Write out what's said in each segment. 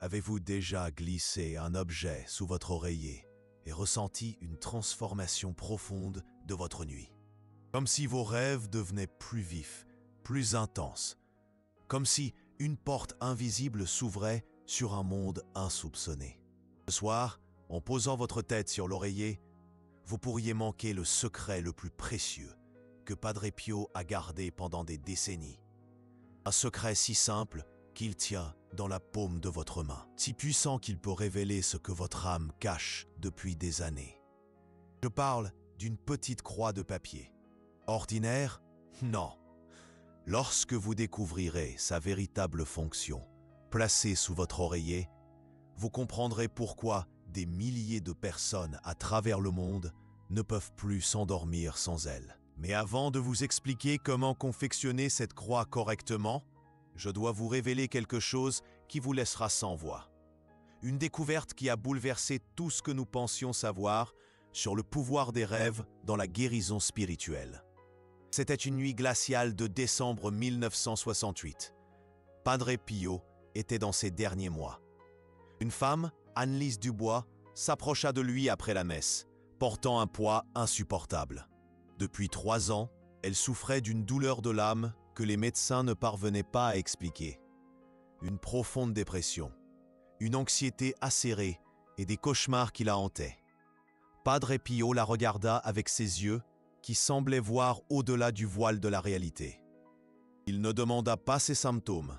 Avez-vous déjà glissé un objet sous votre oreiller et ressenti une transformation profonde de votre nuit? Comme si vos rêves devenaient plus vifs, plus intenses, comme si une porte invisible s'ouvrait sur un monde insoupçonné. Ce soir, en posant votre tête sur l'oreiller, vous pourriez manquer le secret le plus précieux que Padre Pio a gardé pendant des décennies. Un secret si simple qu'il tient dans la paume de votre main, si puissant qu'il peut révéler ce que votre âme cache depuis des années. Je parle d'une petite croix de papier. Ordinaire? Non. Lorsque vous découvrirez sa véritable fonction, placée sous votre oreiller, vous comprendrez pourquoi des milliers de personnes à travers le monde ne peuvent plus s'endormir sans elle. Mais avant de vous expliquer comment confectionner cette croix correctement, je dois vous révéler quelque chose qui vous laissera sans voix. Une découverte qui a bouleversé tout ce que nous pensions savoir sur le pouvoir des rêves dans la guérison spirituelle. C'était une nuit glaciale de décembre 1968. Padre Pio était dans ses derniers mois. Une femme, Annelise Dubois, s'approcha de lui après la messe, portant un poids insupportable. Depuis 3 ans, elle souffrait d'une douleur de l'âme que les médecins ne parvenaient pas à expliquer. Une profonde dépression, une anxiété acérée et des cauchemars qui la hantaient. Padre Pio la regarda avec ses yeux qui semblaient voir au-delà du voile de la réalité. Il ne demanda pas ses symptômes.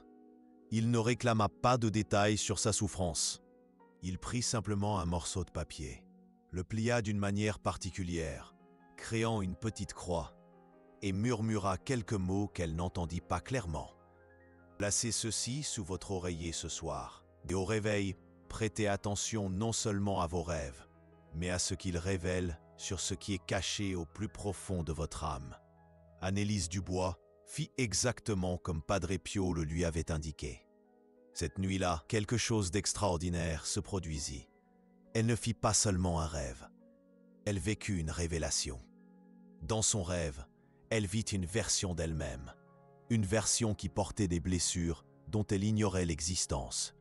Il ne réclama pas de détails sur sa souffrance. Il prit simplement un morceau de papier, le plia d'une manière particulière, créant une petite croix, et murmura quelques mots qu'elle n'entendit pas clairement. Placez ceci sous votre oreiller ce soir, et au réveil, prêtez attention non seulement à vos rêves, mais à ce qu'ils révèlent sur ce qui est caché au plus profond de votre âme. Annelise Dubois fit exactement comme Padre Pio le lui avait indiqué. Cette nuit-là, quelque chose d'extraordinaire se produisit. Elle ne fit pas seulement un rêve, elle vécut une révélation. Dans son rêve, elle vit une version d'elle-même, une version qui portait des blessures dont elle ignorait l'existence,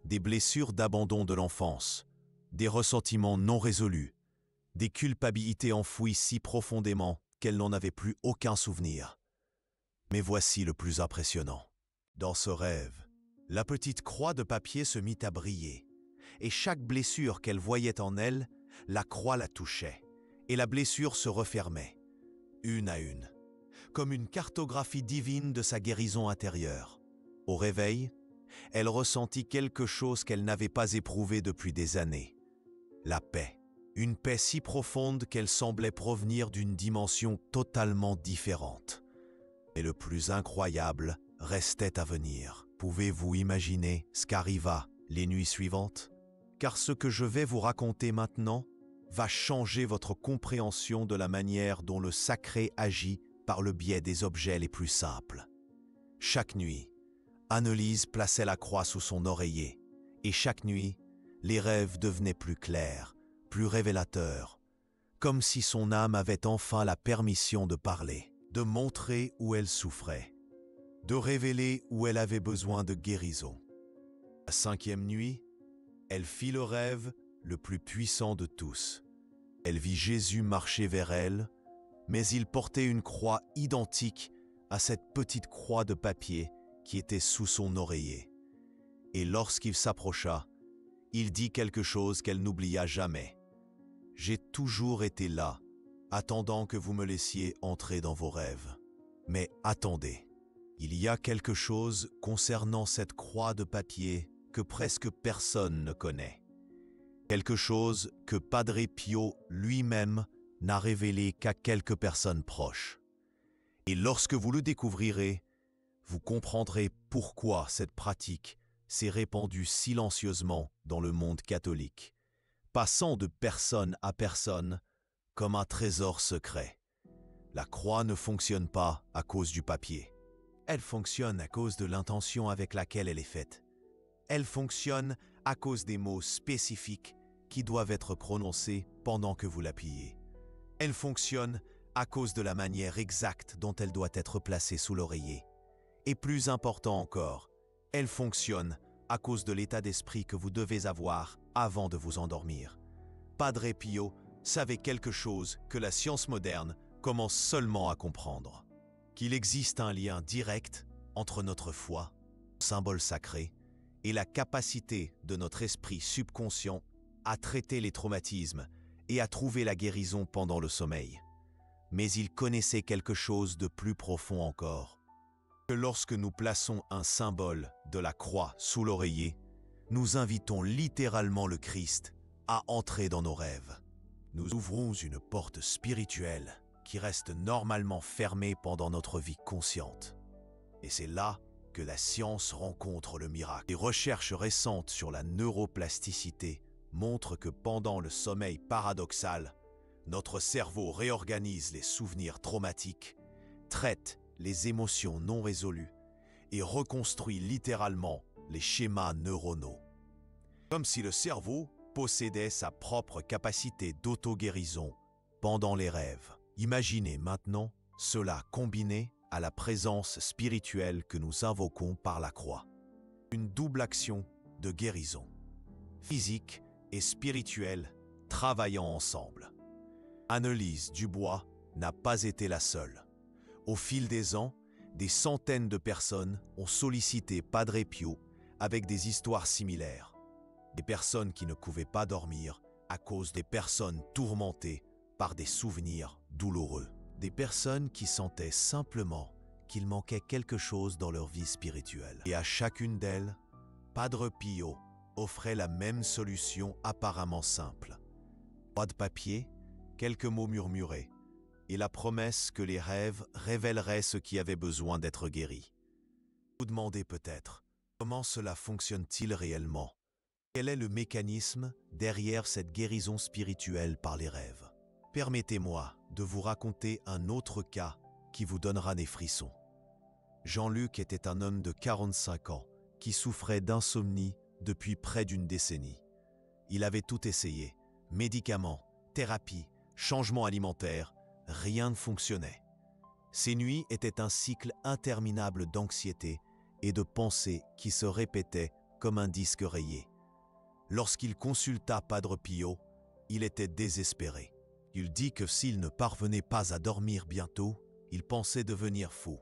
des blessures d'abandon de l'enfance, des ressentiments non résolus, des culpabilités enfouies si profondément qu'elle n'en avait plus aucun souvenir. Mais voici le plus impressionnant. Dans ce rêve, la petite croix de papier se mit à briller, et chaque blessure qu'elle voyait en elle, la croix la touchait, et la blessure se refermait, une à une, comme une cartographie divine de sa guérison intérieure. Au réveil, elle ressentit quelque chose qu'elle n'avait pas éprouvé depuis des années. La paix. Une paix si profonde qu'elle semblait provenir d'une dimension totalement différente. Et le plus incroyable restait à venir. Pouvez-vous imaginer ce qu'arriva les nuits suivantes? Car ce que je vais vous raconter maintenant va changer votre compréhension de la manière dont le sacré agit par le biais des objets les plus simples. Chaque nuit, Annelise plaçait la croix sous son oreiller, et chaque nuit, les rêves devenaient plus clairs, plus révélateurs, comme si son âme avait enfin la permission de parler, de montrer où elle souffrait, de révéler où elle avait besoin de guérison. La 5e nuit, elle fit le rêve le plus puissant de tous. Elle vit Jésus marcher vers elle, mais il portait une croix identique à cette petite croix de papier qui était sous son oreiller. Et lorsqu'il s'approcha, il dit quelque chose qu'elle n'oublia jamais. « J'ai toujours été là, attendant que vous me laissiez entrer dans vos rêves. Mais attendez, il y a quelque chose concernant cette croix de papier que presque personne ne connaît. Quelque chose que Padre Pio lui-même n'a révélé qu'à quelques personnes proches. Et lorsque vous le découvrirez, vous comprendrez pourquoi cette pratique s'est répandue silencieusement dans le monde catholique, passant de personne à personne comme un trésor secret. La croix ne fonctionne pas à cause du papier. Elle fonctionne à cause de l'intention avec laquelle elle est faite. Elle fonctionne à cause des mots spécifiques qui doivent être prononcés pendant que vous l'appuyez. Elle fonctionne à cause de la manière exacte dont elle doit être placée sous l'oreiller. Et plus important encore, elle fonctionne à cause de l'état d'esprit que vous devez avoir avant de vous endormir. Padre Pio savait quelque chose que la science moderne commence seulement à comprendre. Qu'il existe un lien direct entre notre foi, symbole sacré, et la capacité de notre esprit subconscient à traiter les traumatismes et à trouver la guérison pendant le sommeil. Mais il connaissait quelque chose de plus profond encore. Que lorsque nous plaçons un symbole de la croix sous l'oreiller, nous invitons littéralement le Christ à entrer dans nos rêves. Nous ouvrons une porte spirituelle qui reste normalement fermée pendant notre vie consciente. Et c'est là que la science rencontre le miracle. Les recherches récentes sur la neuroplasticité montrent que pendant le sommeil paradoxal, notre cerveau réorganise les souvenirs traumatiques, traite les émotions non résolues et reconstruit littéralement les schémas neuronaux. Comme si le cerveau possédait sa propre capacité d'auto-guérison pendant les rêves. Imaginez maintenant cela combiné à la présence spirituelle que nous invoquons par la croix. Une double action de guérison, physique et spirituelle travaillant ensemble. Annelise Dubois n'a pas été la seule. Au fil des ans, des centaines de personnes ont sollicité Padre Pio avec des histoires similaires. Des personnes qui ne pouvaient pas dormir à cause des personnes tourmentées par des souvenirs douloureux. Des personnes qui sentaient simplement qu'il manquait quelque chose dans leur vie spirituelle. Et à chacune d'elles, Padre Pio offrait la même solution apparemment simple. Pas de papier, quelques mots murmurés, et la promesse que les rêves révéleraient ce qui avait besoin d'être guéri. Vous demandez peut-être, comment cela fonctionne-t-il réellement? Quel est le mécanisme derrière cette guérison spirituelle par les rêves? Permettez-moi de vous raconter un autre cas qui vous donnera des frissons. Jean-Luc était un homme de 45 ans qui souffrait d'insomnie depuis près d'une décennie. Il avait tout essayé, médicaments, thérapie, changements alimentaires, rien ne fonctionnait. Ses nuits étaient un cycle interminable d'anxiété et de pensées qui se répétaient comme un disque rayé. Lorsqu'il consulta Padre Pio, il était désespéré. Il dit que s'il ne parvenait pas à dormir bientôt, il pensait devenir fou.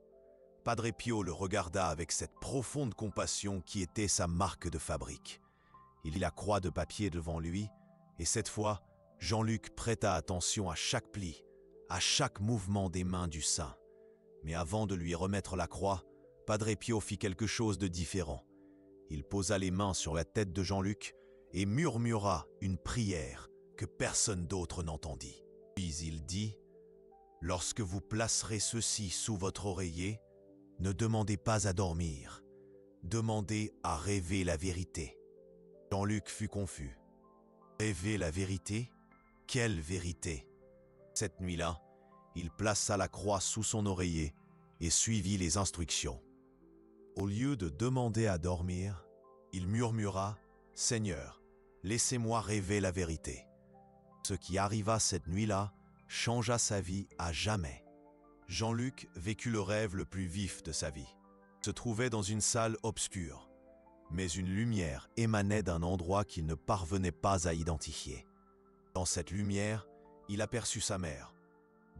Padre Pio le regarda avec cette profonde compassion qui était sa marque de fabrique. Il mit la croix de papier devant lui, et cette fois, Jean-Luc prêta attention à chaque pli, à chaque mouvement des mains du saint. Mais avant de lui remettre la croix, Padre Pio fit quelque chose de différent. Il posa les mains sur la tête de Jean-Luc et murmura une prière que personne d'autre n'entendit. Puis il dit « Lorsque vous placerez ceci sous votre oreiller, ne demandez pas à dormir, demandez à rêver la vérité. » Jean-Luc fut confus. Rêver la vérité? Quelle vérité? Cette nuit-là, il plaça la croix sous son oreiller et suivit les instructions. Au lieu de demander à dormir, il murmura « Seigneur, laissez-moi rêver la vérité. » Ce qui arriva cette nuit-là changea sa vie à jamais. Jean-Luc vécut le rêve le plus vif de sa vie. Il se trouvait dans une salle obscure, mais une lumière émanait d'un endroit qu'il ne parvenait pas à identifier. Dans cette lumière, il aperçut sa mère,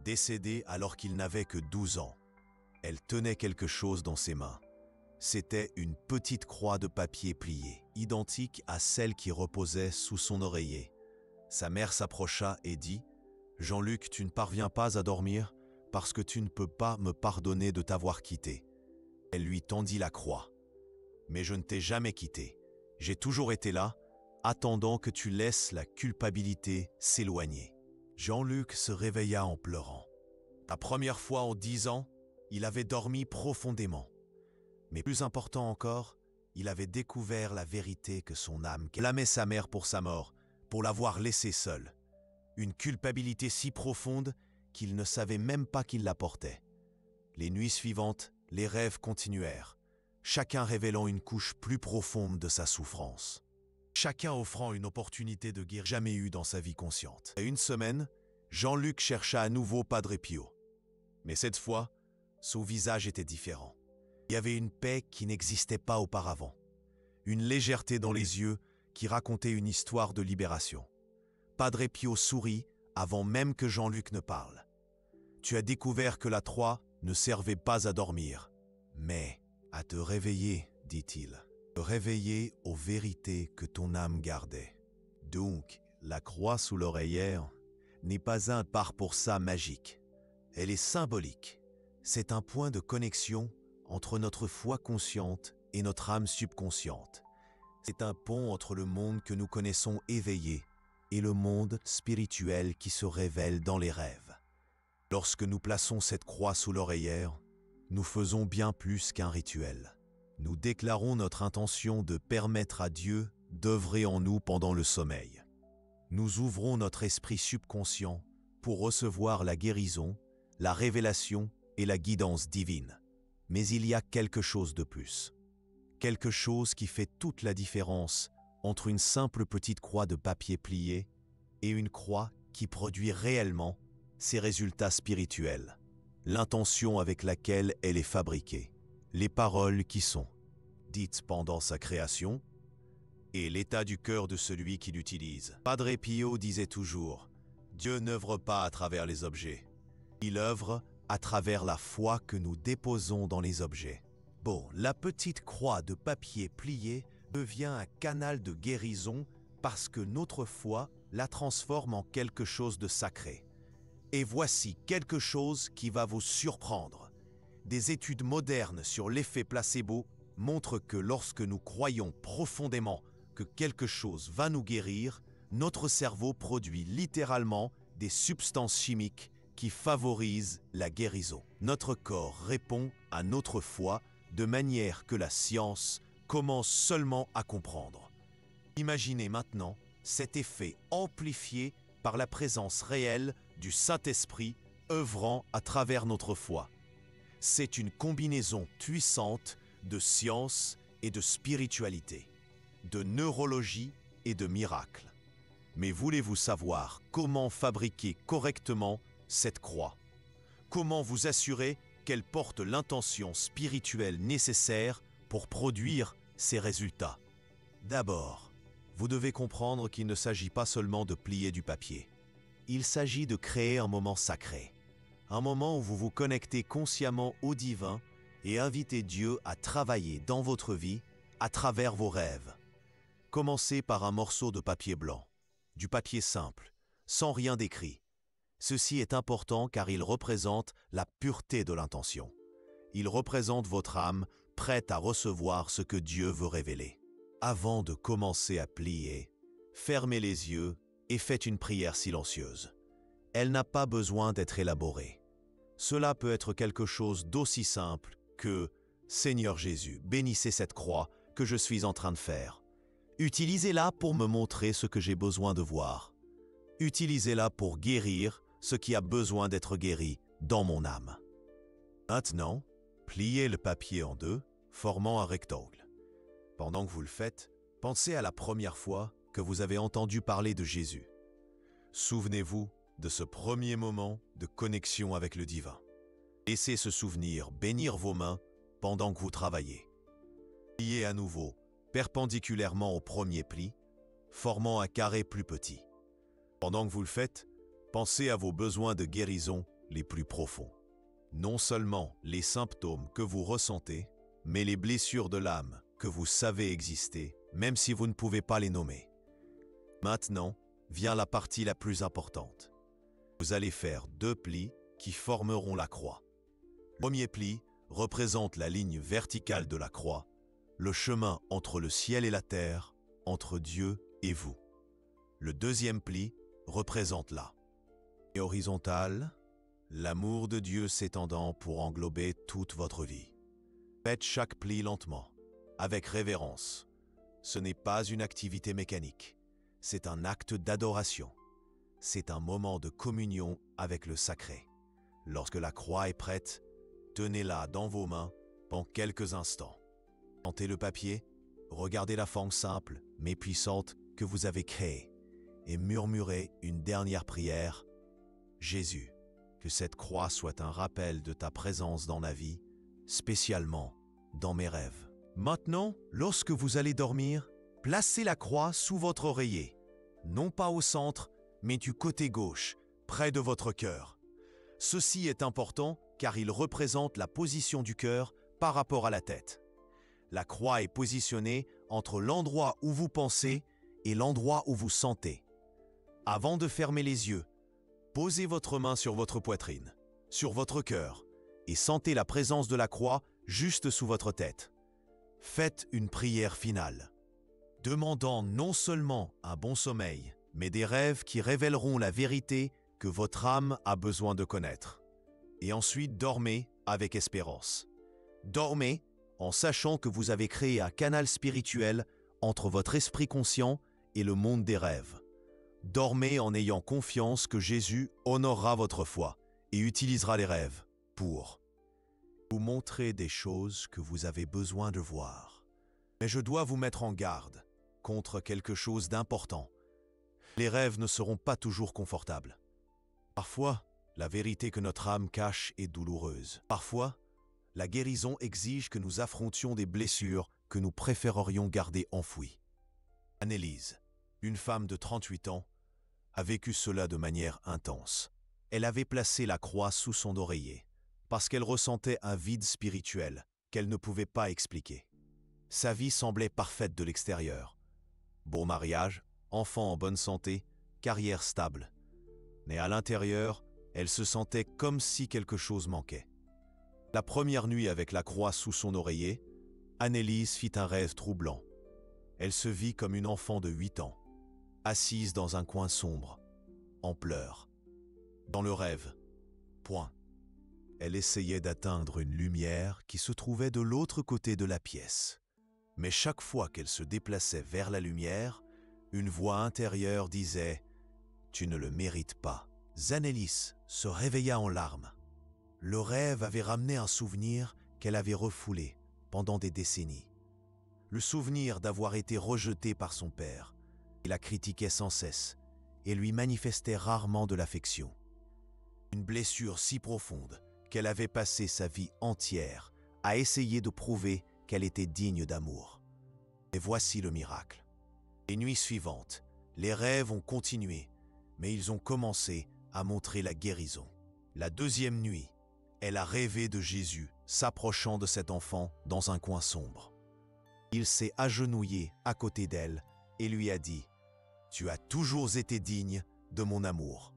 décédée alors qu'il n'avait que 12 ans. Elle tenait quelque chose dans ses mains. C'était une petite croix de papier pliée, identique à celle qui reposait sous son oreiller. Sa mère s'approcha et dit « Jean-Luc, tu ne parviens pas à dormir parce que tu ne peux pas me pardonner de t'avoir quitté. » Elle lui tendit la croix. « Mais je ne t'ai jamais quitté. J'ai toujours été là, attendant que tu laisses la culpabilité s'éloigner. » Jean-Luc se réveilla en pleurant. La première fois en 10 ans, il avait dormi profondément. Mais plus important encore, il avait découvert la vérité que son âme blâmait sa mère pour sa mort, pour l'avoir laissée seule. Une culpabilité si profonde qu'il ne savait même pas qu'il la portait. Les nuits suivantes, les rêves continuèrent, chacun révélant une couche plus profonde de sa souffrance. Chacun offrant une opportunité de guérir jamais eue dans sa vie consciente. Et une semaine, Jean-Luc chercha à nouveau Padre Pio. Mais cette fois, son visage était différent. Il y avait une paix qui n'existait pas auparavant. une légèreté dans les yeux qui racontait une histoire de libération. Padre Pio sourit avant même que Jean-Luc ne parle. Tu as découvert que la croix ne servait pas à dormir, mais à te réveiller, dit-il. Te réveiller aux vérités que ton âme gardait. Donc, la croix sous l'oreillère n'est pas un par pour ça magique. Elle est symbolique. C'est un point de connexion entre notre foi consciente et notre âme subconsciente. C'est un pont entre le monde que nous connaissons éveillé et le monde spirituel qui se révèle dans les rêves. Lorsque nous plaçons cette croix sous l'oreillère, nous faisons bien plus qu'un rituel. Nous déclarons notre intention de permettre à Dieu d'œuvrer en nous pendant le sommeil. Nous ouvrons notre esprit subconscient pour recevoir la guérison, la révélation et la guidance divine. Mais il y a quelque chose de plus. Quelque chose qui fait toute la différence entre une simple petite croix de papier pliée et une croix qui produit réellement ses résultats spirituels. L'intention avec laquelle elle est fabriquée, les paroles qui sont dites pendant sa création et l'état du cœur de celui qui l'utilise. Padre Pio disait toujours « Dieu n'œuvre pas à travers les objets, il œuvre à travers la foi que nous déposons dans les objets. » Bon, la petite croix de papier pliée devient un canal de guérison parce que notre foi la transforme en quelque chose de sacré. Et voici quelque chose qui va vous surprendre. Des études modernes sur l'effet placebo montrent que lorsque nous croyons profondément que quelque chose va nous guérir, notre cerveau produit littéralement des substances chimiques qui favorisent la guérison. Notre corps répond à notre foi de manière que la science commence seulement à comprendre. Imaginez maintenant cet effet amplifié par la présence réelle du Saint-Esprit œuvrant à travers notre foi. C'est une combinaison puissante de science et de spiritualité, de neurologie et de miracles. Mais voulez-vous savoir comment fabriquer correctement cette croix? Comment vous assurer qu'elle porte l'intention spirituelle nécessaire pour produire ces résultats? D'abord, vous devez comprendre qu'il ne s'agit pas seulement de plier du papier. Il s'agit de créer un moment sacré, un moment où vous vous connectez consciemment au divin et invitez Dieu à travailler dans votre vie à travers vos rêves. Commencez par un morceau de papier blanc, du papier simple, sans rien d'écrit. Ceci est important car il représente la pureté de l'intention. Il représente votre âme prête à recevoir ce que Dieu veut révéler. Avant de commencer à plier, fermez les yeux et faites une prière silencieuse. Elle n'a pas besoin d'être élaborée. Cela peut être quelque chose d'aussi simple que « Seigneur Jésus, bénissez cette croix que je suis en train de faire. Utilisez-la pour me montrer ce que j'ai besoin de voir. Utilisez-la pour guérir ce qui a besoin d'être guéri dans mon âme. » Maintenant, pliez le papier en deux, formant un rectangle. Pendant que vous le faites, pensez à la première fois que vous avez entendu parler de Jésus. Souvenez-vous de ce premier moment de connexion avec le divin. Laissez ce souvenir bénir vos mains pendant que vous travaillez. Pliez à nouveau perpendiculairement au premier pli, formant un carré plus petit. Pendant que vous le faites, pensez à vos besoins de guérison les plus profonds. Non seulement les symptômes que vous ressentez, mais les blessures de l'âme que vous savez exister, même si vous ne pouvez pas les nommer. Maintenant vient la partie la plus importante. Vous allez faire deux plis qui formeront la croix. Le premier pli représente la ligne verticale de la croix, le chemin entre le ciel et la terre, entre Dieu et vous. Le deuxième pli représente la ligne horizontale, l'amour de Dieu s'étendant pour englober toute votre vie. Faites chaque pli lentement, avec révérence. Ce n'est pas une activité mécanique, c'est un acte d'adoration. C'est un moment de communion avec le sacré. Lorsque la croix est prête, tenez-la dans vos mains pendant quelques instants. Sentez le papier, regardez la forme simple mais puissante que vous avez créée et murmurez une dernière prière. Jésus, que cette croix soit un rappel de ta présence dans ma vie, spécialement dans mes rêves. Maintenant, lorsque vous allez dormir, placez la croix sous votre oreiller, non pas au centre, mais du côté gauche, près de votre cœur. Ceci est important car il représente la position du cœur par rapport à la tête. La croix est positionnée entre l'endroit où vous pensez et l'endroit où vous sentez. Avant de fermer les yeux, posez votre main sur votre poitrine, sur votre cœur, et sentez la présence de la croix juste sous votre tête. Faites une prière finale, demandant non seulement un bon sommeil, mais des rêves qui révéleront la vérité que votre âme a besoin de connaître. Et ensuite, dormez avec espérance. Dormez en sachant que vous avez créé un canal spirituel entre votre esprit conscient et le monde des rêves. Dormez en ayant confiance que Jésus honorera votre foi et utilisera les rêves pour vous montrer des choses que vous avez besoin de voir. Mais je dois vous mettre en garde contre quelque chose d'important. Les rêves ne seront pas toujours confortables. Parfois, la vérité que notre âme cache est douloureuse. Parfois, la guérison exige que nous affrontions des blessures que nous préférerions garder enfouies. Annelise, une femme de 38 ans, a vécu cela de manière intense. Elle avait placé la croix sous son oreiller parce qu'elle ressentait un vide spirituel qu'elle ne pouvait pas expliquer. Sa vie semblait parfaite de l'extérieur. Beau mariage, enfant en bonne santé, carrière stable. Mais à l'intérieur, elle se sentait comme si quelque chose manquait. La première nuit avec la croix sous son oreiller, Annelise fit un rêve troublant. Elle se vit comme une enfant de 8 ans, assise dans un coin sombre, en pleurs. Dans le rêve, point. Elle essayait d'atteindre une lumière qui se trouvait de l'autre côté de la pièce. Mais chaque fois qu'elle se déplaçait vers la lumière, une voix intérieure disait « Tu ne le mérites pas ». Annelise se réveilla en larmes. Le rêve avait ramené un souvenir qu'elle avait refoulé pendant des décennies. Le souvenir d'avoir été rejetée par son père. Il la critiquait sans cesse et lui manifestait rarement de l'affection. Une blessure si profonde qu'elle avait passé sa vie entière à essayer de prouver qu'elle était digne d'amour. Et voici le miracle. Les nuits suivantes, les rêves ont continué, mais ils ont commencé à montrer la guérison. La deuxième nuit, elle a rêvé de Jésus s'approchant de cet enfant dans un coin sombre. Il s'est agenouillé à côté d'elle et lui a dit « Tu as toujours été digne de mon amour ».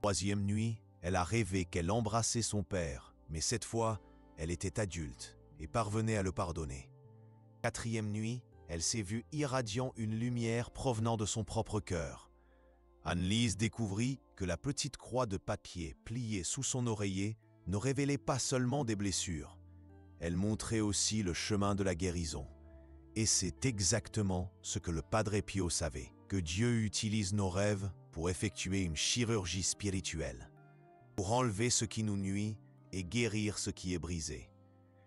Troisième nuit, elle a rêvé qu'elle embrassait son père, mais cette fois, elle était adulte et parvenait à le pardonner. Quatrième nuit, elle s'est vue irradiant une lumière provenant de son propre cœur. Annelise découvrit que la petite croix de papier pliée sous son oreiller ne révélait pas seulement des blessures, elle montrait aussi le chemin de la guérison. Et c'est exactement ce que le Padre Pio savait, que Dieu utilise nos rêves pour effectuer une chirurgie spirituelle, pour enlever ce qui nous nuit et guérir ce qui est brisé.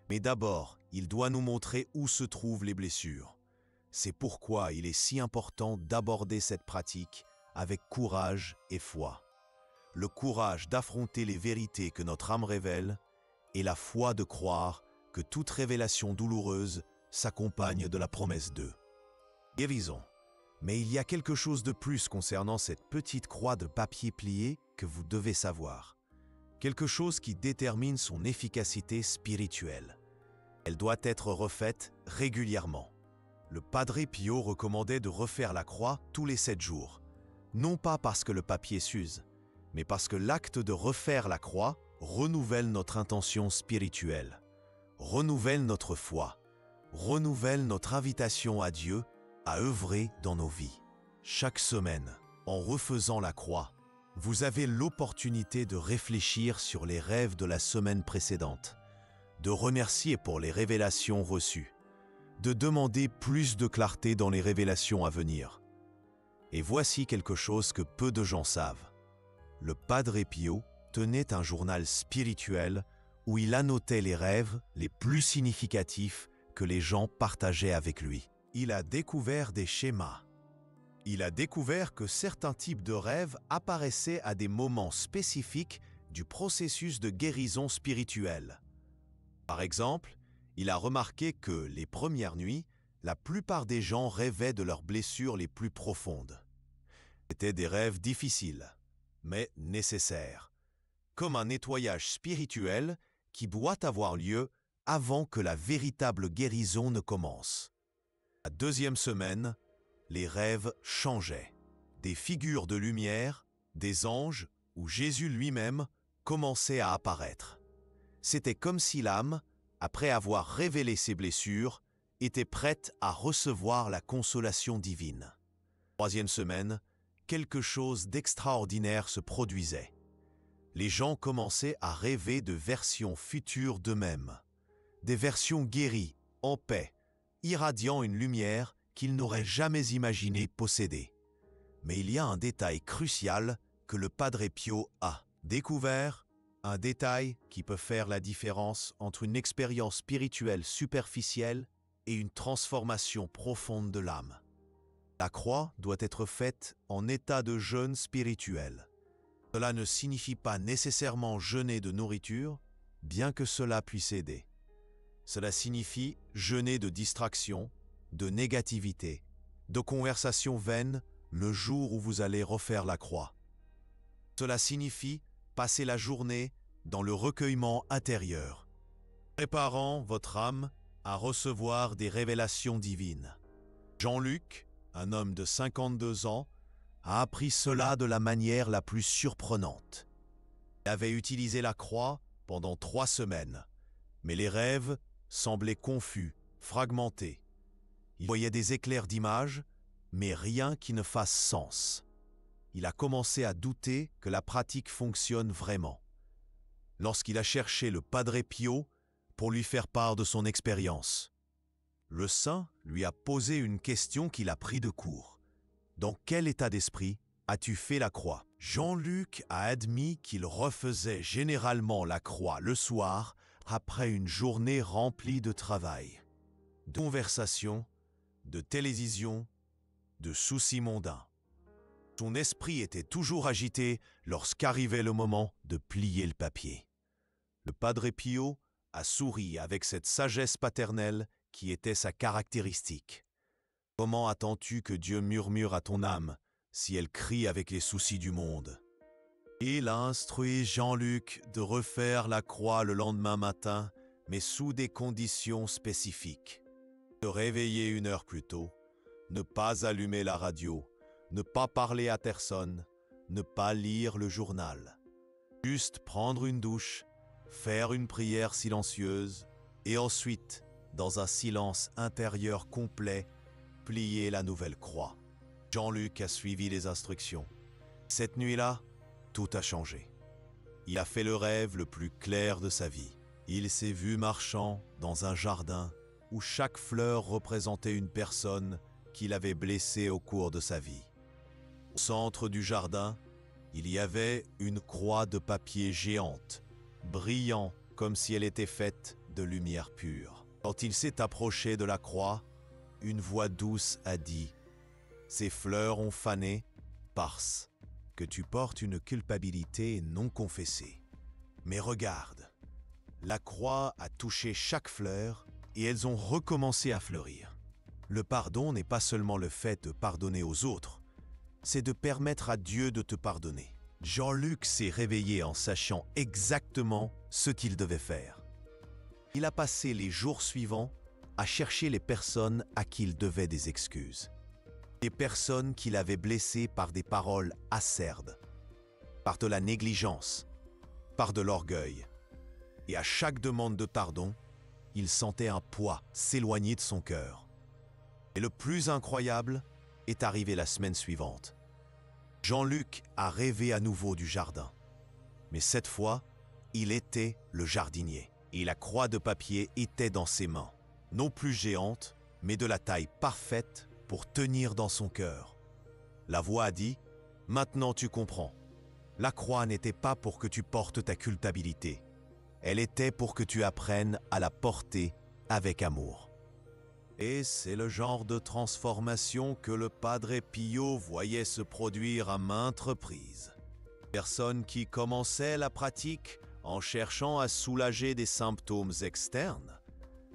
Mais d'abord, il doit nous montrer où se trouvent les blessures. C'est pourquoi il est si important d'aborder cette pratique avec courage et foi. Le courage d'affronter les vérités que notre âme révèle et la foi de croire que toute révélation douloureuse s'accompagne de la promesse de guérison. Mais il y a quelque chose de plus concernant cette petite croix de papier plié que vous devez savoir. Quelque chose qui détermine son efficacité spirituelle. Elle doit être refaite régulièrement. Le Padre Pio recommandait de refaire la croix tous les 7 jours. Non pas parce que le papier s'use, mais parce que l'acte de refaire la croix renouvelle notre intention spirituelle, renouvelle notre foi, renouvelle notre invitation à Dieu à œuvrer dans nos vies. Chaque semaine, en refaisant la croix, vous avez l'opportunité de réfléchir sur les rêves de la semaine précédente, de remercier pour les révélations reçues, de demander plus de clarté dans les révélations à venir. Et voici quelque chose que peu de gens savent. Le Padre Pio tenait un journal spirituel où il annotait les rêves les plus significatifs que les gens partageaient avec lui. Il a découvert des schémas. Il a découvert que certains types de rêves apparaissaient à des moments spécifiques du processus de guérison spirituelle. Par exemple, Il a remarqué que, les premières nuits, la plupart des gens rêvaient de leurs blessures les plus profondes. C'étaient des rêves difficiles, mais nécessaires, comme un nettoyage spirituel qui doit avoir lieu avant que la véritable guérison ne commence. La deuxième semaine, les rêves changeaient. Des figures de lumière, des anges ou Jésus lui-même commençaient à apparaître. C'était comme si l'âme, après avoir révélé ses blessures, était prête à recevoir la consolation divine. Troisième semaine, quelque chose d'extraordinaire se produisait. Les gens commençaient à rêver de versions futures d'eux-mêmes, des versions guéries, en paix, irradiant une lumière qu'ils n'auraient jamais imaginé posséder. Mais il y a un détail crucial que le Padre Pio a découvert, un détail qui peut faire la différence entre une expérience spirituelle superficielle et une transformation profonde de l'âme. La croix doit être faite en état de jeûne spirituel. Cela ne signifie pas nécessairement jeûner de nourriture, bien que cela puisse aider. Cela signifie jeûner de distraction, de négativité, de conversations vaines le jour où vous allez refaire la croix. Cela signifie passer la journée dans le recueillement intérieur, préparant votre âme à recevoir des révélations divines. Jean-Luc, un homme de 52 ans, a appris cela de la manière la plus surprenante. Il avait utilisé la croix pendant 3 semaines, mais les rêves semblaient confus, fragmentés. Il voyait des éclairs d'images, mais rien qui ne fasse sens. Il a commencé à douter que la pratique fonctionne vraiment. Lorsqu'il a cherché le Padre Pio pour lui faire part de son expérience, le saint lui a posé une question qui l'a pris de court. Dans quel état d'esprit as-tu fait la croix? Jean-Luc a admis qu'il refaisait généralement la croix le soir après une journée remplie de travail, de conversations, de télévision, de soucis mondains. Son esprit était toujours agité lorsqu'arrivait le moment de plier le papier. Le Padre Pio a souri avec cette sagesse paternelle qui était sa caractéristique. Comment attends-tu que Dieu murmure à ton âme si elle crie avec les soucis du monde? Il a instruit Jean-Luc de refaire la croix le lendemain matin, mais sous des conditions spécifiques. Se réveiller 1 heure plus tôt, ne pas allumer la radio, ne pas parler à personne, ne pas lire le journal. Juste prendre une douche, faire une prière silencieuse et ensuite, dans un silence intérieur complet, plier la nouvelle croix. Jean-Luc a suivi les instructions. Cette nuit-là, tout a changé. Il a fait le rêve le plus clair de sa vie. Il s'est vu marchant dans un jardin où chaque fleur représentait une personne qu'il avait blessée au cours de sa vie. Au centre du jardin, il y avait une croix de papier géante, brillant comme si elle était faite de lumière pure. Quand il s'est approché de la croix, une voix douce a dit « Ces fleurs ont fané parce que tu portes une culpabilité non confessée. Mais regarde, la croix a touché chaque fleur et elles ont recommencé à fleurir. Le pardon n'est pas seulement le fait de pardonner aux autres, c'est de permettre à Dieu de te pardonner. » Jean-Luc s'est réveillé en sachant exactement ce qu'il devait faire. Il a passé les jours suivants à chercher les personnes à qui il devait des excuses. Des personnes qu'il avait blessées par des paroles acerbes, par de la négligence, par de l'orgueil. Et à chaque demande de pardon, il sentait un poids s'éloigner de son cœur. Et le plus incroyable est arrivé la semaine suivante. Jean-Luc a rêvé à nouveau du jardin. Mais cette fois, il était le jardinier. Et la croix de papier était dans ses mains. Non plus géante, mais de la taille parfaite pour tenir dans son cœur. La voix a dit « Maintenant tu comprends. La croix n'était pas pour que tu portes ta culpabilité. Elle était pour que tu apprennes à la porter avec amour. » Et c'est le genre de transformation que le Padre Pio voyait se produire à maintes reprises. Personnes qui commençaient la pratique en cherchant à soulager des symptômes externes,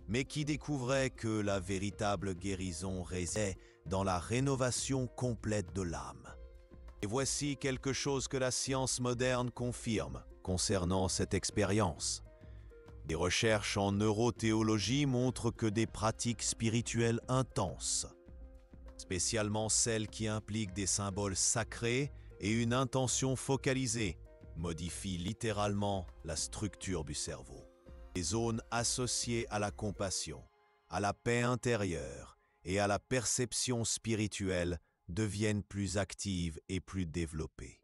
mais qui découvrait que la véritable guérison résidait dans la rénovation complète de l'âme. Et voici quelque chose que la science moderne confirme concernant cette expérience. Des recherches en neurothéologie montrent que des pratiques spirituelles intenses, spécialement celles qui impliquent des symboles sacrés et une intention focalisée, modifient littéralement la structure du cerveau. Les zones associées à la compassion, à la paix intérieure et à la perception spirituelle deviennent plus actives et plus développées.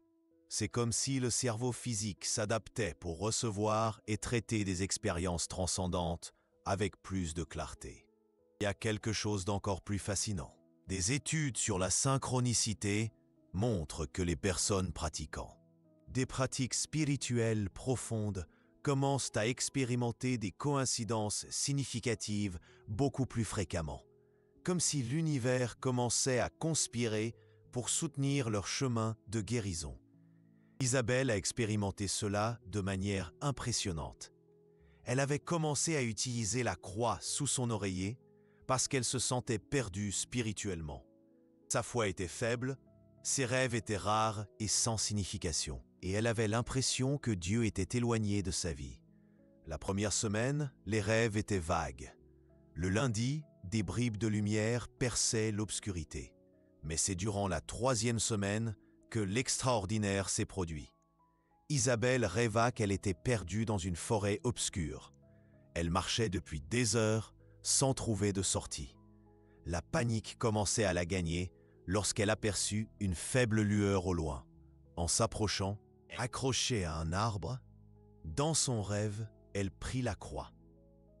C'est comme si le cerveau physique s'adaptait pour recevoir et traiter des expériences transcendantes avec plus de clarté. Il y a quelque chose d'encore plus fascinant. Des études sur la synchronicité montrent que les personnes pratiquant des pratiques spirituelles profondes commencent à expérimenter des coïncidences significatives beaucoup plus fréquemment, comme si l'univers commençait à conspirer pour soutenir leur chemin de guérison. Isabelle a expérimenté cela de manière impressionnante. Elle avait commencé à utiliser la croix sous son oreiller parce qu'elle se sentait perdue spirituellement. Sa foi était faible, ses rêves étaient rares et sans signification, et elle avait l'impression que Dieu était éloigné de sa vie. La première semaine, les rêves étaient vagues. Le lundi, des bribes de lumière perçaient l'obscurité. Mais c'est durant la 3e semaine que l'extraordinaire s'est produit. Isabelle rêva qu'elle était perdue dans une forêt obscure. Elle marchait depuis des heures sans trouver de sortie. La panique commençait à la gagner lorsqu'elle aperçut une faible lueur au loin. En s'approchant, accrochée à un arbre, dans son rêve, elle prit la croix.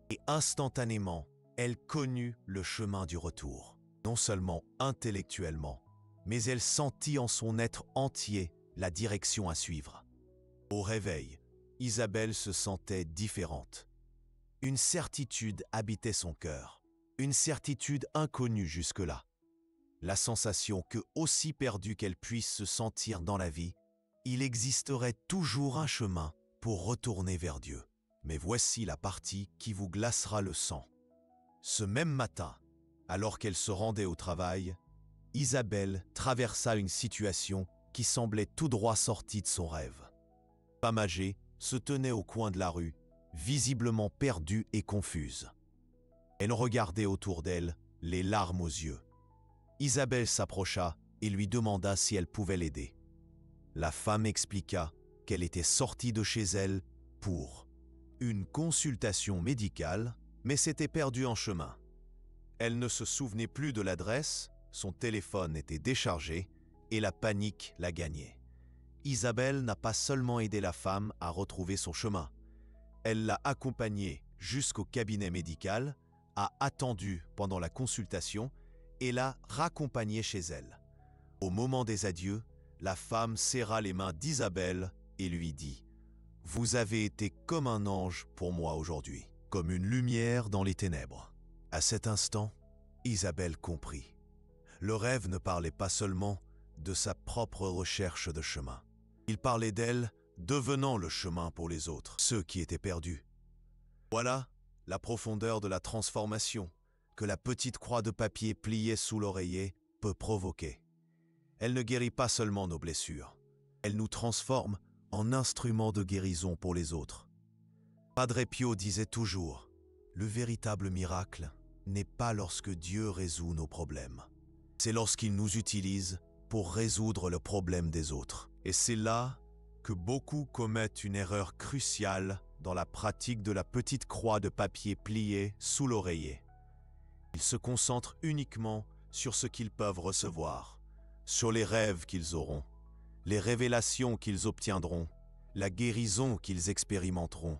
Et instantanément, elle connut le chemin du retour. Non seulement intellectuellement, mais elle sentit en son être entier la direction à suivre. Au réveil, Isabelle se sentait différente. Une certitude habitait son cœur, une certitude inconnue jusque-là. La sensation que, aussi perdue qu'elle puisse se sentir dans la vie, il existerait toujours un chemin pour retourner vers Dieu. Mais voici la partie qui vous glacera le sang. Ce même matin, alors qu'elle se rendait au travail, Isabelle traversa une situation qui semblait tout droit sortie de son rêve. Une femme âgée se tenait au coin de la rue, visiblement perdue et confuse. Elle regardait autour d'elle, les larmes aux yeux. Isabelle s'approcha et lui demanda si elle pouvait l'aider. La femme expliqua qu'elle était sortie de chez elle pour une consultation médicale, mais s'était perdue en chemin. Elle ne se souvenait plus de l'adresse, son téléphone était déchargé et la panique la gagnait. Isabelle n'a pas seulement aidé la femme à retrouver son chemin, elle l'a accompagnée jusqu'au cabinet médical, a attendu pendant la consultation et l'a raccompagnée chez elle. Au moment des adieux, la femme serra les mains d'Isabelle et lui dit « Vous avez été comme un ange pour moi aujourd'hui, comme une lumière dans les ténèbres. » À cet instant, Isabelle comprit. Le rêve ne parlait pas seulement de sa propre recherche de chemin. Il parlait d'elle devenant le chemin pour les autres, ceux qui étaient perdus. Voilà la profondeur de la transformation que la petite croix de papier pliée sous l'oreiller peut provoquer. Elle ne guérit pas seulement nos blessures, elle nous transforme en instruments de guérison pour les autres. Padre Pio disait toujours, le véritable miracle n'est pas lorsque Dieu résout nos problèmes, c'est lorsqu'il nous utilise pour résoudre le problème des autres. Et c'est là que beaucoup commettent une erreur cruciale dans la pratique de la petite croix de papier pliée sous l'oreiller. Ils se concentrent uniquement sur ce qu'ils peuvent recevoir, sur les rêves qu'ils auront, les révélations qu'ils obtiendront, la guérison qu'ils expérimenteront.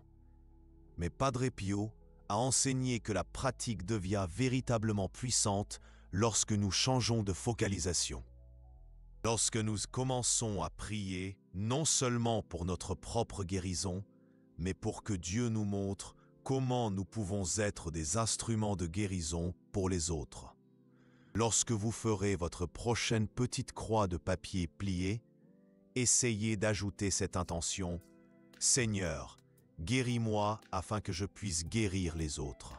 Mais Padre Pio a enseigné que la pratique devient véritablement puissante lorsque nous changeons de focalisation. Lorsque nous commençons à prier, non seulement pour notre propre guérison, mais pour que Dieu nous montre comment nous pouvons être des instruments de guérison pour les autres. Lorsque vous ferez votre prochaine petite croix de papier pliée, essayez d'ajouter cette intention « Seigneur, guéris-moi afin que je puisse guérir les autres ».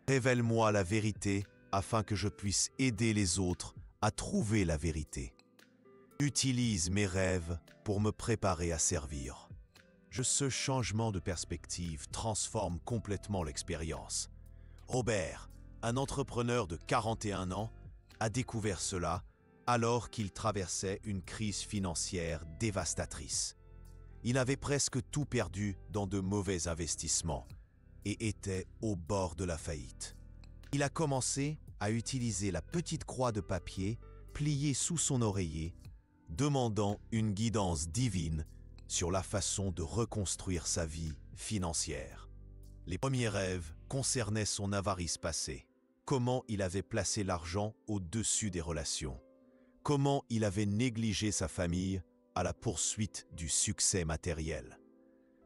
Révèle-moi la vérité afin que je puisse aider les autres à trouver la vérité. Utilise mes rêves pour me préparer à servir. Ce changement de perspective transforme complètement l'expérience. Robert, un entrepreneur de 41 ans, a découvert cela alors qu'il traversait une crise financière dévastatrice. Il avait presque tout perdu dans de mauvais investissements et était au bord de la faillite. Il a commencé à utiliser la petite croix de papier pliée sous son oreiller, demandant une guidance divine sur la façon de reconstruire sa vie financière. Les premiers rêves concernaient son avarice passée, comment il avait placé l'argent au-dessus des relations, comment il avait négligé sa famille à la poursuite du succès matériel.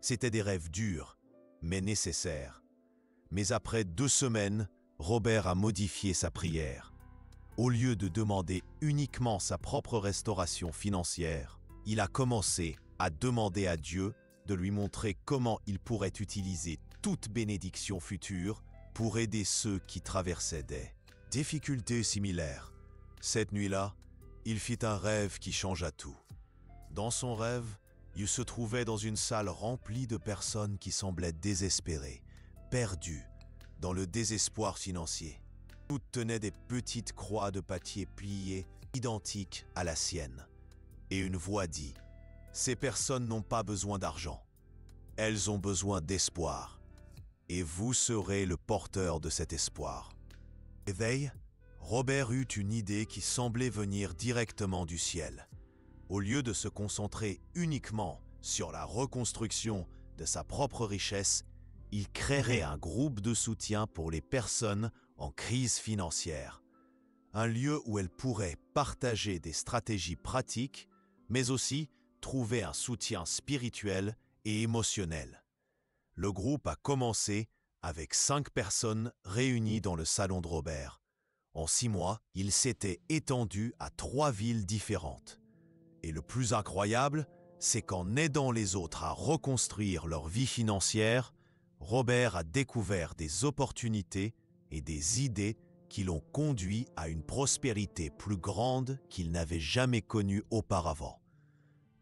C'étaient des rêves durs, mais nécessaires. Mais après 2 semaines, Robert a modifié sa prière. Au lieu de demander uniquement sa propre restauration financière, il a commencé à demander à Dieu de lui montrer comment il pourrait utiliser toute bénédiction future pour aider ceux qui traversaient des difficultés similaires. Cette nuit-là, il fit un rêve qui changea tout. Dans son rêve, il se trouvait dans une salle remplie de personnes qui semblaient désespérées, perdues, dans le désespoir financier. Toutes tenaient des petites croix de papier pliées, identiques à la sienne. Et une voix dit « Ces personnes n'ont pas besoin d'argent. Elles ont besoin d'espoir. Et vous serez le porteur de cet espoir. » Éveil, Robert eut une idée qui semblait venir directement du ciel. Au lieu de se concentrer uniquement sur la reconstruction de sa propre richesse, il créerait un groupe de soutien pour les personnes en crise financière. Un lieu où elles pourraient partager des stratégies pratiques, mais aussi trouver un soutien spirituel et émotionnel. Le groupe a commencé avec 5 personnes réunies dans le salon de Robert. En 6 mois, il s'était étendu à 3 villes différentes. Et le plus incroyable, c'est qu'en aidant les autres à reconstruire leur vie financière, Robert a découvert des opportunités et des idées qui l'ont conduit à une prospérité plus grande qu'il n'avait jamais connue auparavant.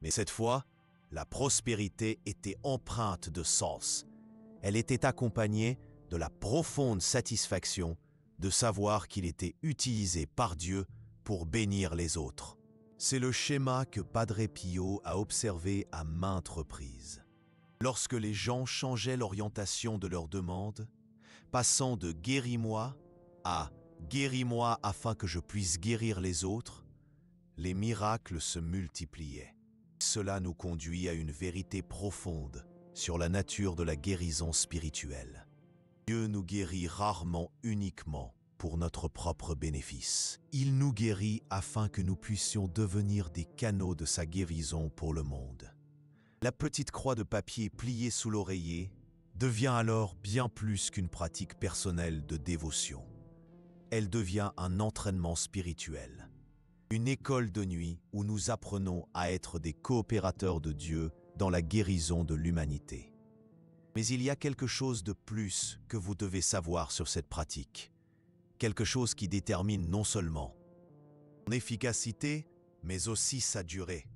Mais cette fois, la prospérité était empreinte de sens. Elle était accompagnée de la profonde satisfaction de savoir qu'il était utilisé par Dieu pour bénir les autres. C'est le schéma que Padre Pio a observé à maintes reprises. Lorsque les gens changeaient l'orientation de leur demande, passant de « guéris-moi » à « guéris-moi afin que je puisse guérir les autres », les miracles se multipliaient. Cela nous conduit à une vérité profonde sur la nature de la guérison spirituelle. Dieu nous guérit rarement uniquement pour notre propre bénéfice. Il nous guérit afin que nous puissions devenir des canaux de sa guérison pour le monde. La petite croix de papier pliée sous l'oreiller devient alors bien plus qu'une pratique personnelle de dévotion. Elle devient un entraînement spirituel, une école de nuit où nous apprenons à être des coopérateurs de Dieu dans la guérison de l'humanité. Mais il y a quelque chose de plus que vous devez savoir sur cette pratique, quelque chose qui détermine non seulement son efficacité, mais aussi sa durée.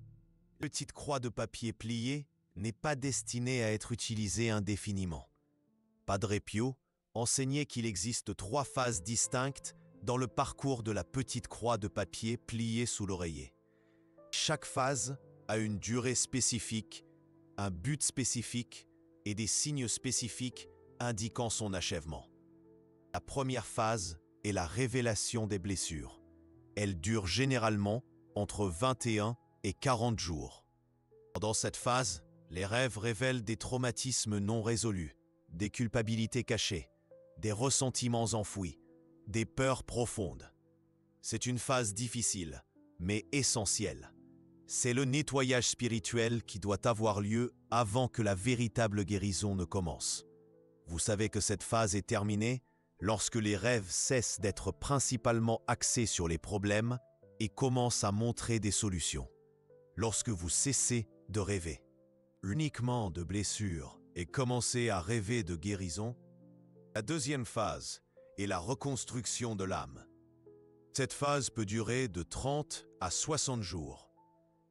La petite croix de papier pliée n'est pas destinée à être utilisée indéfiniment. Padre Pio enseignait qu'il existe 3 phases distinctes dans le parcours de la petite croix de papier pliée sous l'oreiller. Chaque phase a une durée spécifique, un but spécifique et des signes spécifiques indiquant son achèvement. La première phase est la révélation des blessures. Elle dure généralement entre 21 et 40 jours. Pendant cette phase, les rêves révèlent des traumatismes non résolus, des culpabilités cachées, des ressentiments enfouis, des peurs profondes. C'est une phase difficile, mais essentielle. C'est le nettoyage spirituel qui doit avoir lieu avant que la véritable guérison ne commence. Vous savez que cette phase est terminée lorsque les rêves cessent d'être principalement axés sur les problèmes et commencent à montrer des solutions. Lorsque vous cessez de rêver uniquement de blessures et commencez à rêver de guérison, la deuxième phase et la reconstruction de l'âme. Cette phase peut durer de 30 à 60 jours.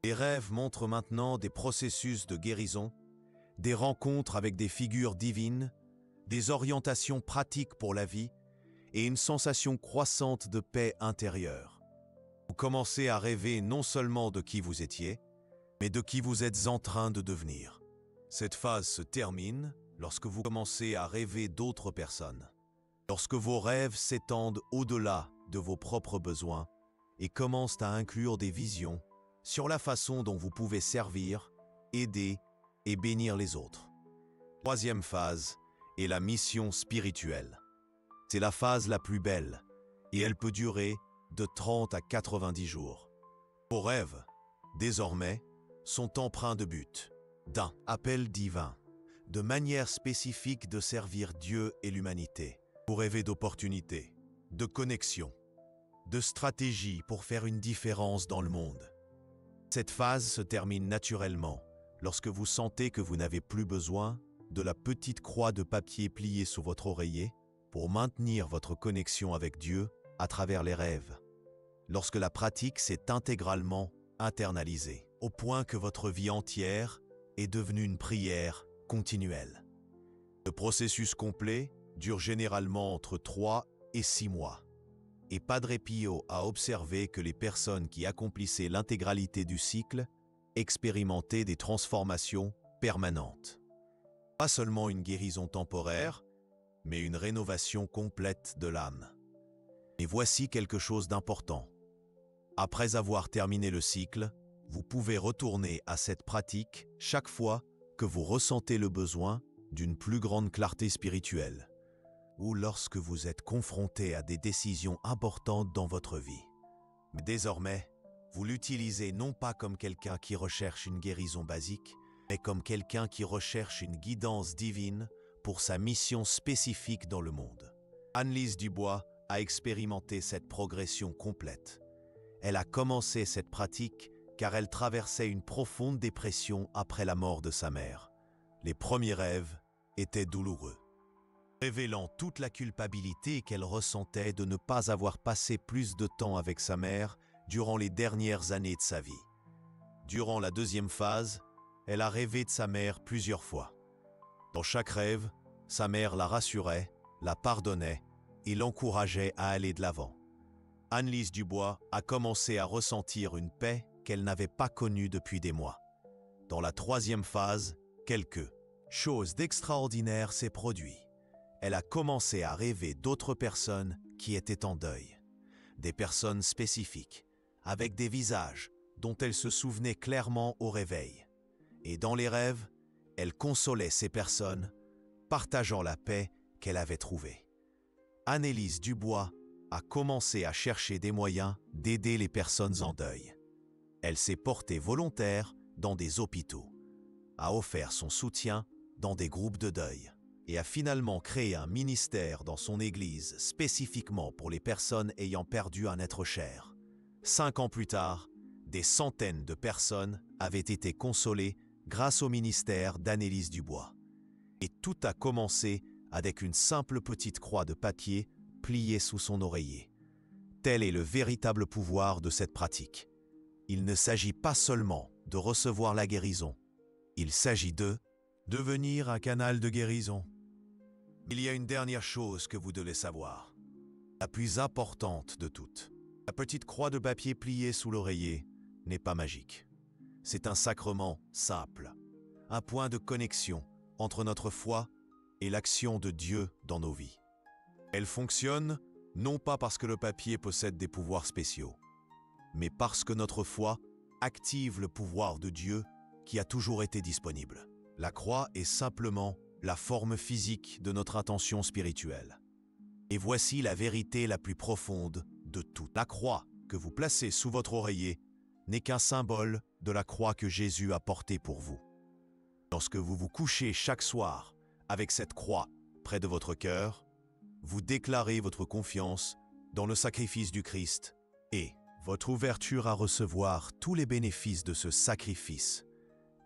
Les rêves montrent maintenant des processus de guérison, des rencontres avec des figures divines, des orientations pratiques pour la vie et une sensation croissante de paix intérieure. Vous commencez à rêver non seulement de qui vous étiez, mais de qui vous êtes en train de devenir. Cette phase se termine lorsque vous commencez à rêver d'autres personnes, lorsque vos rêves s'étendent au-delà de vos propres besoins et commencent à inclure des visions sur la façon dont vous pouvez servir, aider et bénir les autres. Troisième phase est la mission spirituelle. C'est la phase la plus belle et elle peut durer de 30 à 90 jours. Vos rêves, désormais, sont empreints de but, d'un appel divin, de manière spécifique de servir Dieu et l'humanité. Vous rêvez d'opportunités, de connexions, de stratégies pour faire une différence dans le monde. Cette phase se termine naturellement lorsque vous sentez que vous n'avez plus besoin de la petite croix de papier pliée sous votre oreiller pour maintenir votre connexion avec Dieu à travers les rêves. Lorsque la pratique s'est intégralement internalisée, au point que votre vie entière est devenue une prière continuelle. Le processus complet dure généralement entre 3 et 6 mois. Et Padre Pio a observé que les personnes qui accomplissaient l'intégralité du cycle expérimentaient des transformations permanentes. Pas seulement une guérison temporaire, mais une rénovation complète de l'âme. Et voici quelque chose d'important. Après avoir terminé le cycle, vous pouvez retourner à cette pratique chaque fois que vous ressentez le besoin d'une plus grande clarté spirituelle, ou lorsque vous êtes confronté à des décisions importantes dans votre vie. Mais désormais, vous l'utilisez non pas comme quelqu'un qui recherche une guérison basique, mais comme quelqu'un qui recherche une guidance divine pour sa mission spécifique dans le monde. Anne-Lise Dubois a expérimenté cette progression complète. Elle a commencé cette pratique car elle traversait une profonde dépression après la mort de sa mère. Les premiers rêves étaient douloureux, révélant toute la culpabilité qu'elle ressentait de ne pas avoir passé plus de temps avec sa mère durant les dernières années de sa vie. Durant la deuxième phase, elle a rêvé de sa mère plusieurs fois. Dans chaque rêve, sa mère la rassurait, la pardonnait et l'encourageait à aller de l'avant. Anne-Lise Dubois a commencé à ressentir une paix qu'elle n'avait pas connue depuis des mois. Dans la troisième phase, quelque chose d'extraordinaire s'est produit. Elle a commencé à rêver d'autres personnes qui étaient en deuil. Des personnes spécifiques, avec des visages dont elle se souvenait clairement au réveil. Et dans les rêves, elle consolait ces personnes, partageant la paix qu'elle avait trouvée. Anne-Lise Dubois a commencé à chercher des moyens d'aider les personnes en deuil. Elle s'est portée volontaire dans des hôpitaux, a offert son soutien dans des groupes de deuil et a finalement créé un ministère dans son église spécifiquement pour les personnes ayant perdu un être cher. 5 ans plus tard, des centaines de personnes avaient été consolées grâce au ministère d'Anne-Lise Dubois. Et tout a commencé avec une simple petite croix de papier pliée sous son oreiller. Tel est le véritable pouvoir de cette pratique. Il ne s'agit pas seulement de recevoir la guérison, il s'agit de devenir un canal de guérison. Il y a une dernière chose que vous devez savoir, la plus importante de toutes. La petite croix de papier pliée sous l'oreiller n'est pas magique. C'est un sacrement simple, un point de connexion entre notre foi et l'action de Dieu dans nos vies. Elle fonctionne non pas parce que le papier possède des pouvoirs spéciaux, mais parce que notre foi active le pouvoir de Dieu qui a toujours été disponible. La croix est simplement la forme physique de notre intention spirituelle. Et voici la vérité la plus profonde de toute. La croix que vous placez sous votre oreiller n'est qu'un symbole de la croix que Jésus a portée pour vous. Lorsque vous vous couchez chaque soir avec cette croix près de votre cœur, vous déclarez votre confiance dans le sacrifice du Christ et votre ouverture à recevoir tous les bénéfices de ce sacrifice,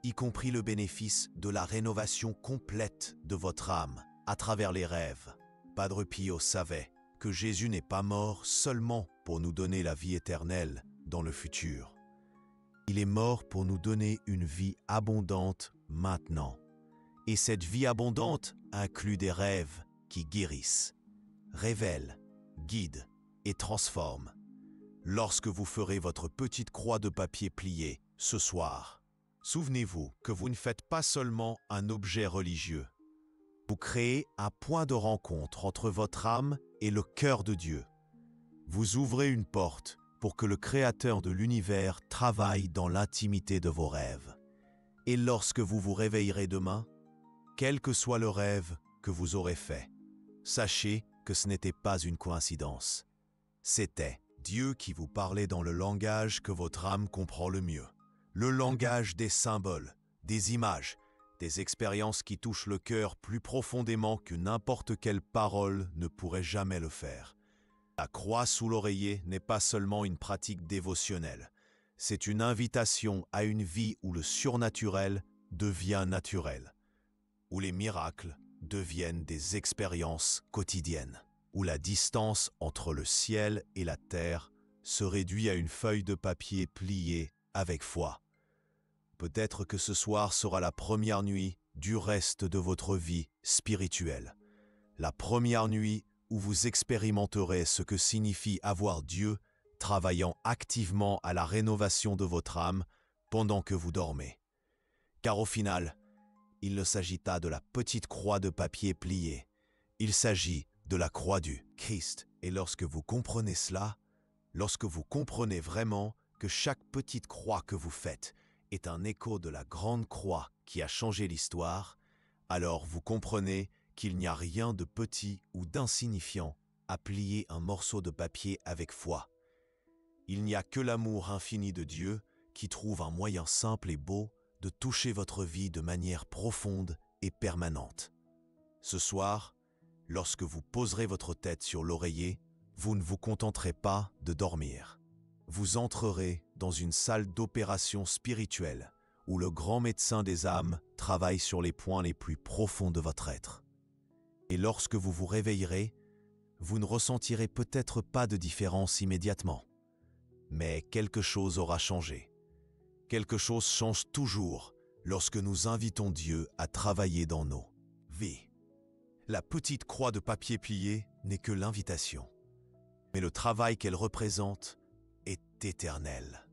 y compris le bénéfice de la rénovation complète de votre âme à travers les rêves. Padre Pio savait que Jésus n'est pas mort seulement pour nous donner la vie éternelle dans le futur. Il est mort pour nous donner une vie abondante maintenant. Et cette vie abondante inclut des rêves qui guérissent, révèlent, guident et transforment. Lorsque vous ferez votre petite croix de papier pliée ce soir, souvenez-vous que vous ne faites pas seulement un objet religieux. Vous créez un point de rencontre entre votre âme et le cœur de Dieu. Vous ouvrez une porte pour que le Créateur de l'univers travaille dans l'intimité de vos rêves. Et lorsque vous vous réveillerez demain, quel que soit le rêve que vous aurez fait, sachez que ce n'était pas une coïncidence. C'était Dieu qui vous parlait dans le langage que votre âme comprend le mieux. Le langage des symboles, des images, des expériences qui touchent le cœur plus profondément que n'importe quelle parole ne pourrait jamais le faire. La croix sous l'oreiller n'est pas seulement une pratique dévotionnelle, c'est une invitation à une vie où le surnaturel devient naturel, où les miracles deviennent des expériences quotidiennes, où la distance entre le ciel et la terre se réduit à une feuille de papier pliée avec foi. Peut-être que ce soir sera la première nuit du reste de votre vie spirituelle. La première nuit où vous expérimenterez ce que signifie avoir Dieu travaillant activement à la rénovation de votre âme pendant que vous dormez. Car au final, il ne s'agit pas de la petite croix de papier pliée. Il s'agit de la croix du Christ. Et lorsque vous comprenez cela, lorsque vous comprenez vraiment que chaque petite croix que vous faites est un écho de la grande croix qui a changé l'histoire, alors vous comprenez qu'il n'y a rien de petit ou d'insignifiant à plier un morceau de papier avec foi. Il n'y a que l'amour infini de Dieu qui trouve un moyen simple et beau de toucher votre vie de manière profonde et permanente. Ce soir, lorsque vous poserez votre tête sur l'oreiller, vous ne vous contenterez pas de dormir. Vous entrerez dans une salle d'opération spirituelle où le grand médecin des âmes travaille sur les points les plus profonds de votre être. Et lorsque vous vous réveillerez, vous ne ressentirez peut-être pas de différence immédiatement. Mais quelque chose aura changé. Quelque chose change toujours lorsque nous invitons Dieu à travailler dans nos vies. La petite croix de papier plié n'est que l'invitation. Mais le travail qu'elle représente est éternel.